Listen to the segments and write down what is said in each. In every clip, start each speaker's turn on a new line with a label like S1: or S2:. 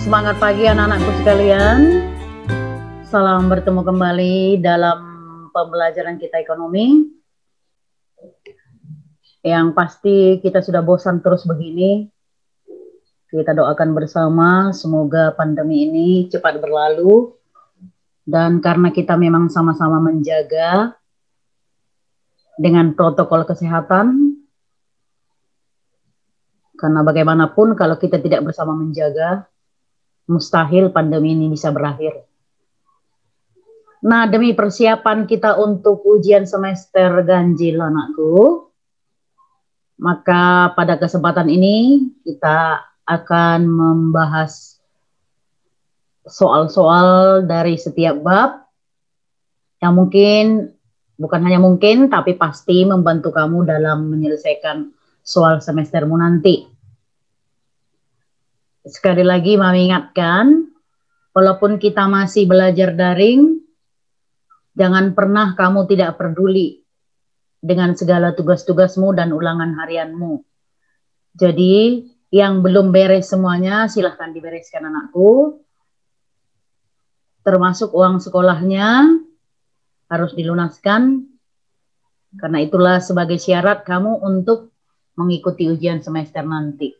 S1: Semangat pagi anak-anakku sekalian. Salam bertemu kembali dalam pembelajaran kita ekonomi. Yang pasti kita sudah bosan terus begini. Kita doakan bersama semoga pandemi ini cepat berlalu. Dan karena kita memang sama-sama menjaga dengan protokol kesehatan, karena bagaimanapun kalau kita tidak bersama menjaga, mustahil pandemi ini bisa berakhir. Nah, demi persiapan kita untuk ujian semester ganjil anakku, maka pada kesempatan ini kita akan membahas soal-soal dari setiap bab yang mungkin, bukan hanya mungkin, tapi pasti membantu kamu dalam menyelesaikan soal semestermu nanti. Sekali lagi Mami ingatkan, walaupun kita masih belajar daring, jangan pernah kamu tidak peduli dengan segala tugas-tugasmu dan ulangan harianmu. Jadi, yang belum beres semuanya, silahkan dibereskan anakku. Termasuk uang sekolahnya, harus dilunaskan. Karena itulah sebagai syarat kamu untuk mengikuti ujian semester nanti.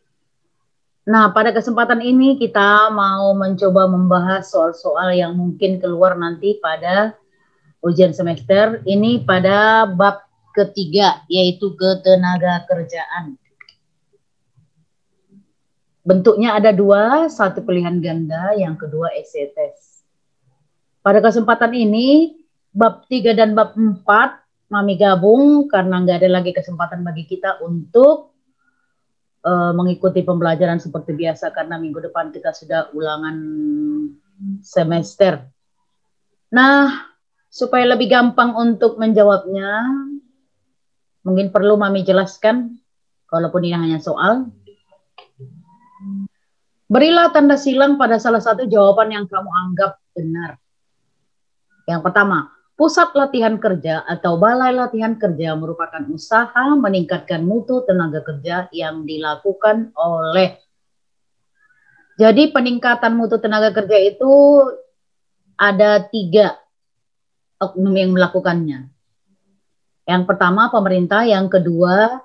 S1: Nah, pada kesempatan ini kita mau mencoba membahas soal-soal yang mungkin keluar nanti pada ujian semester ini pada bab ketiga, yaitu ketenaga kerjaan. Bentuknya ada dua, satu pilihan ganda, yang kedua essay test. Pada kesempatan ini, bab 3 dan bab 4, Mami gabung karena nggak ada lagi kesempatan bagi kita untuk mengikuti pembelajaran seperti biasa karena minggu depan kita sudah ulangan semester. Nah, supaya lebih gampang untuk menjawabnya, mungkin perlu Mami jelaskan, walaupun ini hanya soal. Berilah tanda silang pada salah satu jawaban yang kamu anggap benar. Yang pertama, pusat latihan kerja atau balai latihan kerja merupakan usaha meningkatkan mutu tenaga kerja yang dilakukan oleh. Jadi peningkatan mutu tenaga kerja itu ada 3 oknum yang melakukannya. Yang pertama pemerintah, yang kedua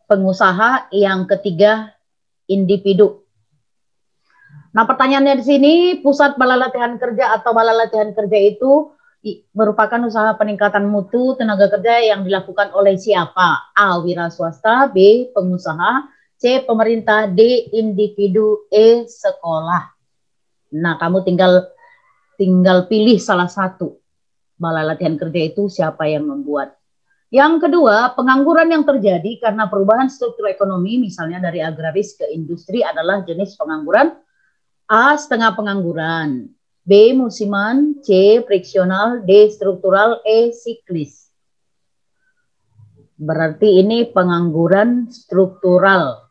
S1: pengusaha, yang ketiga individu. Nah, pertanyaannya di sini, pusat balai latihan kerja atau balai latihan kerja itu merupakan usaha peningkatan mutu tenaga kerja yang dilakukan oleh siapa? A. Wira swasta, B. Pengusaha, C. Pemerintah, D. Individu, E. Sekolah. Nah, kamu tinggal pilih salah satu. Balai latihan kerja itu siapa yang membuat. Yang kedua, pengangguran yang terjadi karena perubahan struktur ekonomi, misalnya dari agraris ke industri, adalah jenis pengangguran A. Setengah pengangguran, B. Musiman, C. Friksional, D. Struktural, E. Siklis. Berarti ini pengangguran struktural.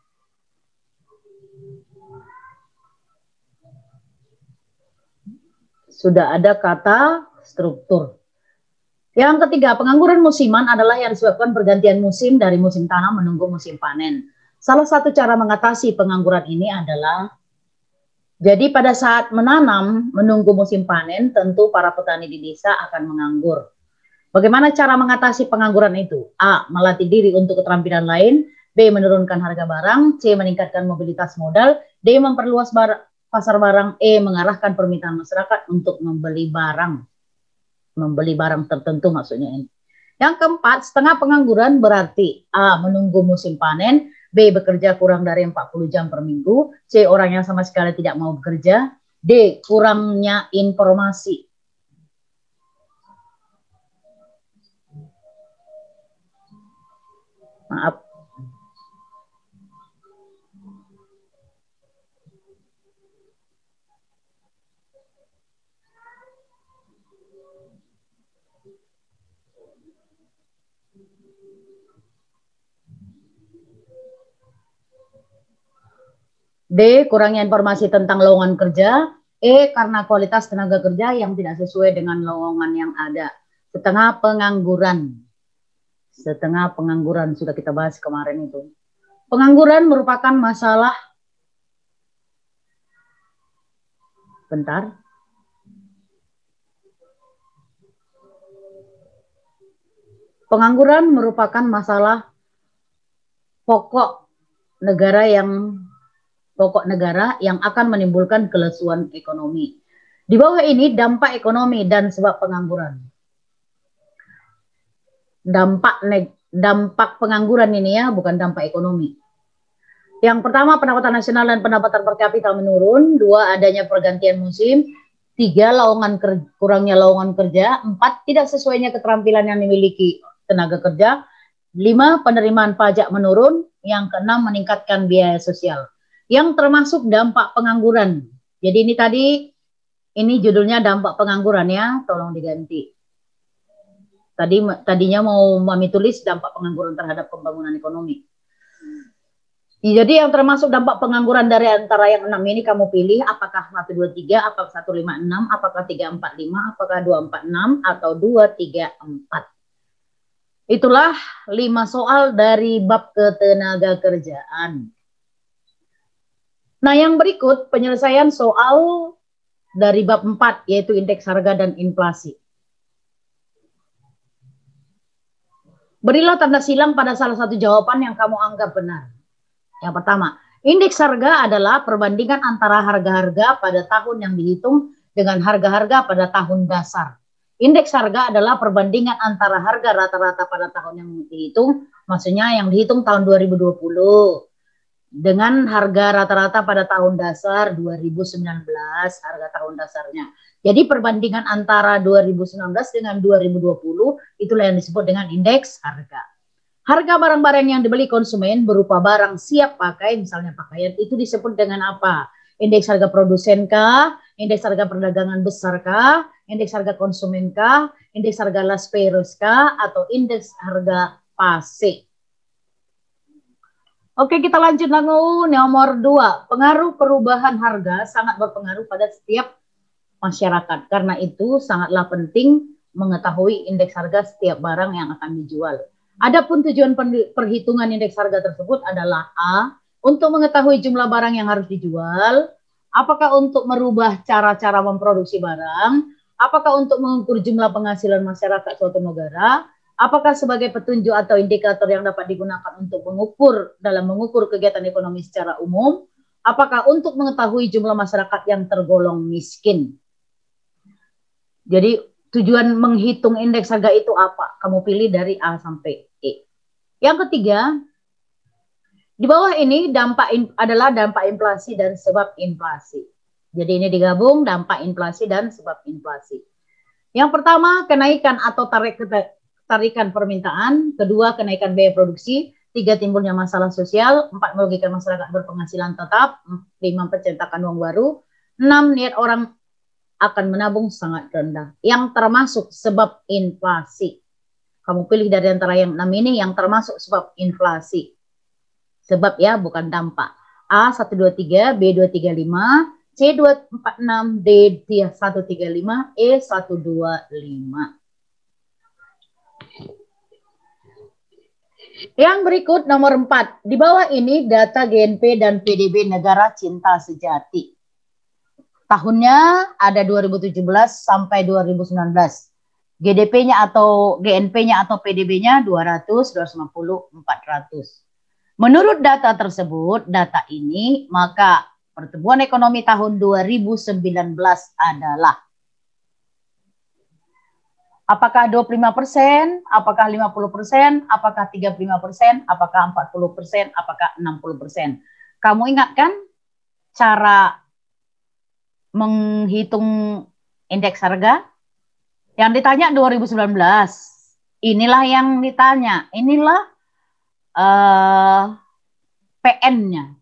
S1: Sudah ada kata struktur. Yang ketiga, pengangguran musiman adalah yang disebabkan pergantian musim dari musim tanam menunggu musim panen. Salah satu cara mengatasi pengangguran ini adalah, jadi pada saat menanam menunggu musim panen, tentu para petani di desa akan menganggur. Bagaimana cara mengatasi pengangguran itu? A. Melatih diri untuk keterampilan lain, B. Menurunkan harga barang, C. Meningkatkan mobilitas modal, D. Memperluas pasar barang, E. Mengarahkan permintaan masyarakat untuk membeli barang tertentu maksudnya ini. Yang keempat, setengah pengangguran berarti A. Menunggu musim panen, B. Bekerja kurang dari 40 jam per minggu, C. Orang yang sama sekali tidak mau bekerja, D. Kurangnya informasi. Maaf. D. Kurangnya informasi tentang lowongan kerja. E. Karena kualitas tenaga kerja yang tidak sesuai dengan lowongan yang ada. Setengah pengangguran. Setengah pengangguran sudah kita bahas kemarin itu. Pengangguran merupakan masalah Bentar. Pengangguran merupakan masalah pokok negara yang akan menimbulkan kelesuan ekonomi. Di bawah ini dampak ekonomi dan sebab pengangguran. Dampak pengangguran ini ya, bukan dampak ekonomi. Yang pertama, pendapatan nasional dan pendapatan per kapita menurun. 2, adanya pergantian musim. 3, kurangnya lowongan kerja. 4, tidak sesuainya keterampilan yang dimiliki tenaga kerja. 5, penerimaan pajak menurun. Yang ke-6, meningkatkan biaya sosial. Yang termasuk dampak pengangguran. Jadi ini judulnya dampak pengangguran ya, tolong diganti. Tadinya mau Mami tulis dampak pengangguran terhadap pembangunan ekonomi. Jadi yang termasuk dampak pengangguran dari antara yang 6 ini kamu pilih apakah 1, 2, 3, apakah 1, 5, 6, apakah 3, 4, 5, apakah 2, 4, 6, atau 2, 3, 4. Itulah 5 soal dari bab ketenaga kerjaan. Nah, yang berikut penyelesaian soal dari bab 4, yaitu indeks harga dan inflasi. Berilah tanda silang pada salah satu jawaban yang kamu anggap benar. Yang pertama, indeks harga adalah perbandingan antara harga-harga pada tahun yang dihitung dengan harga-harga pada tahun dasar. Indeks harga adalah perbandingan antara harga rata-rata pada tahun yang dihitung, maksudnya yang dihitung tahun 2020, dengan harga rata-rata pada tahun dasar 2019, harga tahun dasarnya. Jadi perbandingan antara 2019 dengan 2020, itulah yang disebut dengan indeks harga. Harga barang-barang yang dibeli konsumen berupa barang siap pakai, misalnya pakaian, itu disebut dengan apa? Indeks harga produsen kah? Indeks harga perdagangan besar kah? Indeks harga konsumen kah? Indeks harga Las Peros kah? Atau indeks harga PASE? Oke, kita lanjut lagi. Nomor 2, pengaruh perubahan harga sangat berpengaruh pada setiap masyarakat. Karena itu sangatlah penting mengetahui indeks harga setiap barang yang akan dijual. Adapun tujuan perhitungan indeks harga tersebut adalah A, untuk mengetahui jumlah barang yang harus dijual, apakah untuk merubah cara-cara memproduksi barang, apakah untuk mengukur jumlah penghasilan masyarakat suatu negara, apakah sebagai petunjuk atau indikator yang dapat digunakan untuk dalam mengukur kegiatan ekonomi secara umum, apakah untuk mengetahui jumlah masyarakat yang tergolong miskin. Jadi tujuan menghitung indeks harga itu apa? Kamu pilih dari A sampai E. Yang ketiga, di bawah ini adalah dampak inflasi dan sebab inflasi. Jadi ini digabung dampak inflasi dan sebab inflasi. Yang pertama, kenaikan atau tarikan permintaan. Kedua, kenaikan biaya produksi. 3, timbulnya masalah sosial. 4, merugikan masyarakat berpenghasilan tetap. 5, pencetakan uang baru. 6, niat orang akan menabung sangat rendah. Yang termasuk sebab inflasi. Kamu pilih dari antara yang 6 ini yang termasuk sebab inflasi. Sebab ya, bukan dampak. A 123, B 235, C 246, D 135, E 125. Yang berikut nomor 4. Di bawah ini data GNP dan PDB negara cinta sejati. Tahunnya ada 2017 sampai 2019. GDP-nya atau GNP-nya atau PDB-nya 200, 250, 400. Menurut data tersebut, data ini, maka pertumbuhan ekonomi tahun 2019 adalah apakah 25%, apakah 50%, apakah 35%, apakah 40%, apakah 60%. Kamu ingat kan cara menghitung indeks harga? Yang ditanya 2019, inilah yang ditanya, inilah PN-nya,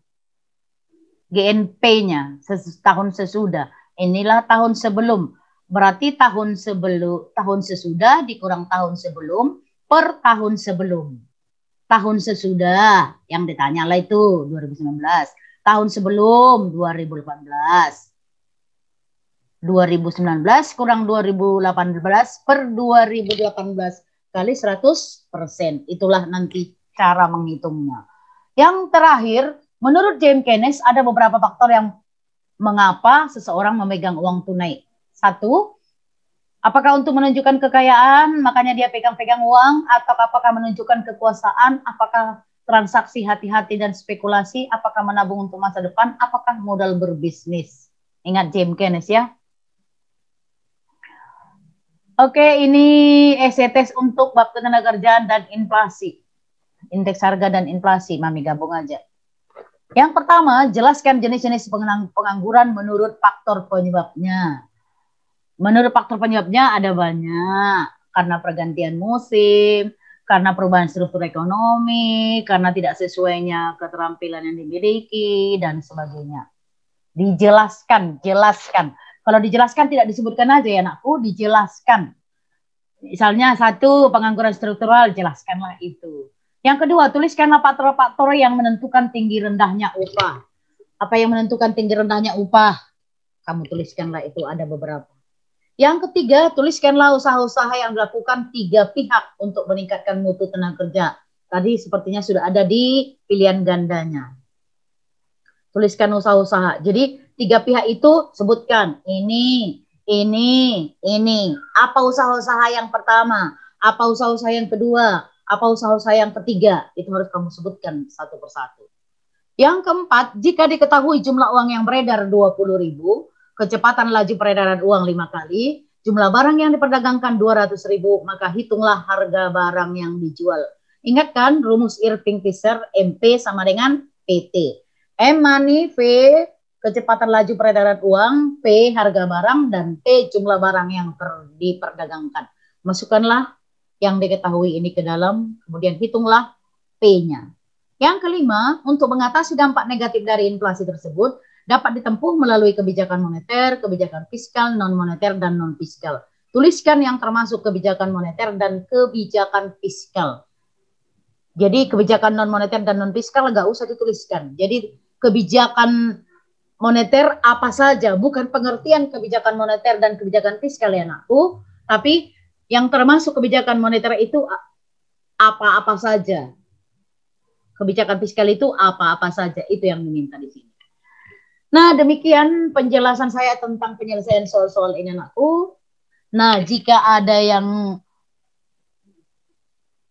S1: GNP-nya tahun sesudah, inilah tahun sebelum. Berarti tahun sesudah dikurang tahun sebelum per tahun sebelum. Tahun sesudah yang ditanya lah itu 2019, tahun sebelum 2018. 2019 kurang 2018 per 2018 kali 100%. Itulah nanti cara menghitungnya. Yang terakhir, menurut James Keynes ada beberapa faktor yang mengapa seseorang memegang uang tunai? Satu, apakah untuk menunjukkan kekayaan, makanya dia pegang-pegang uang, atau apakah menunjukkan kekuasaan, apakah transaksi hati-hati dan spekulasi, apakah menabung untuk masa depan, apakah modal berbisnis? Ingat James Keynes ya. Oke, ini essay test untuk bab ketenagakerjaan dan inflasi. Indeks harga dan inflasi, Mami gabung aja. Yang pertama, jelaskan jenis-jenis pengangguran menurut faktor penyebabnya. Menurut faktor penyebabnya ada banyak. Karena pergantian musim, karena perubahan struktur ekonomi, karena tidak sesuainya keterampilan yang dimiliki, dan sebagainya. Dijelaskan, jelaskan. Kalau dijelaskan tidak disebutkan aja ya anakku, dijelaskan. Misalnya satu, pengangguran struktural, jelaskanlah itu. Yang kedua, tuliskanlah faktor-faktor yang menentukan tinggi rendahnya upah. Apa yang menentukan tinggi rendahnya upah? Kamu tuliskanlah itu, ada beberapa. Yang ketiga, tuliskanlah usaha-usaha yang dilakukan 3 pihak untuk meningkatkan mutu tenaga kerja. Tadi sepertinya sudah ada di pilihan gandanya. Tuliskan usaha-usaha. Jadi 3 pihak itu sebutkan ini. Apa usaha-usaha yang pertama? Apa usaha-usaha yang kedua? Apa usaha-usaha yang ketiga? Itu harus kamu sebutkan satu persatu. Yang keempat, jika diketahui jumlah uang yang beredar 20.000, kecepatan laju peredaran uang 5 kali, jumlah barang yang diperdagangkan 200.000, maka hitunglah harga barang yang dijual. Ingat kan rumus Irving Fisher, MP sama dengan PT. M money, V kecepatan laju peredaran uang, P harga barang, dan T jumlah barang yang diperdagangkan. Masukkanlah yang diketahui ini ke dalam, kemudian hitunglah P-nya. Yang kelima, untuk mengatasi dampak negatif dari inflasi tersebut, dapat ditempuh melalui kebijakan moneter, kebijakan fiskal, non-moneter, dan non-fiskal. Tuliskan yang termasuk kebijakan moneter dan kebijakan fiskal. Jadi kebijakan non-moneter dan non-fiskal nggak usah dituliskan. Jadi kebijakan moneter apa saja, bukan pengertian kebijakan moneter dan kebijakan fiskal ya anakku, tapi yang termasuk kebijakan moneter itu apa-apa saja. Kebijakan fiskal itu apa-apa saja, itu yang diminta di sini. Nah, demikian penjelasan saya tentang penyelesaian soal-soal ini anakku. Nah, jika ada yang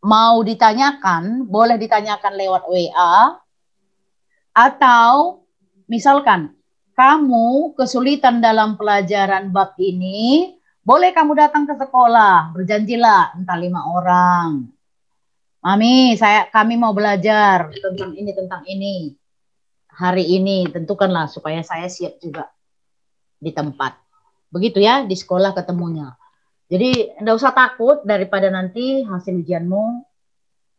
S1: mau ditanyakan, boleh ditanyakan lewat WA, atau misalkan kamu kesulitan dalam pelajaran bab ini, boleh kamu datang ke sekolah, berjanjilah entah 5 orang. Mami, kami mau belajar tentang ini. Hari ini tentukanlah supaya saya siap juga di tempat. Begitu ya, di sekolah ketemunya. Jadi enggak usah takut daripada nanti hasil ujianmu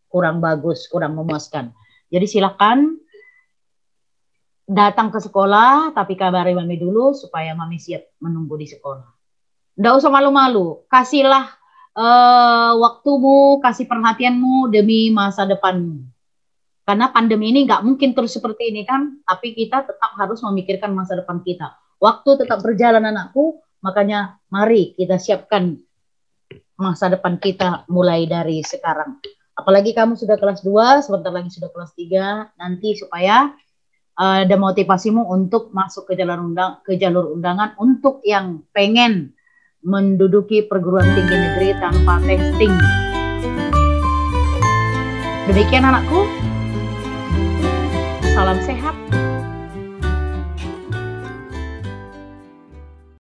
S1: kurang bagus, kurang memuaskan. Jadi silakan datang ke sekolah, tapi kabari Mami dulu supaya Mami siap menunggu di sekolah. Nggak usah malu-malu, kasihlah waktumu, kasih perhatianmu demi masa depanmu. Karena pandemi ini nggak mungkin terus seperti ini kan, tapi kita tetap harus memikirkan masa depan kita. Waktu tetap berjalan anakku, makanya mari kita siapkan masa depan kita mulai dari sekarang. Apalagi kamu sudah kelas 2, sebentar lagi sudah kelas 3, nanti supaya ada motivasimu untuk masuk ke jalur undangan untuk yang pengen menduduki perguruan tinggi negeri tanpa testing. Demikian anakku, salam sehat.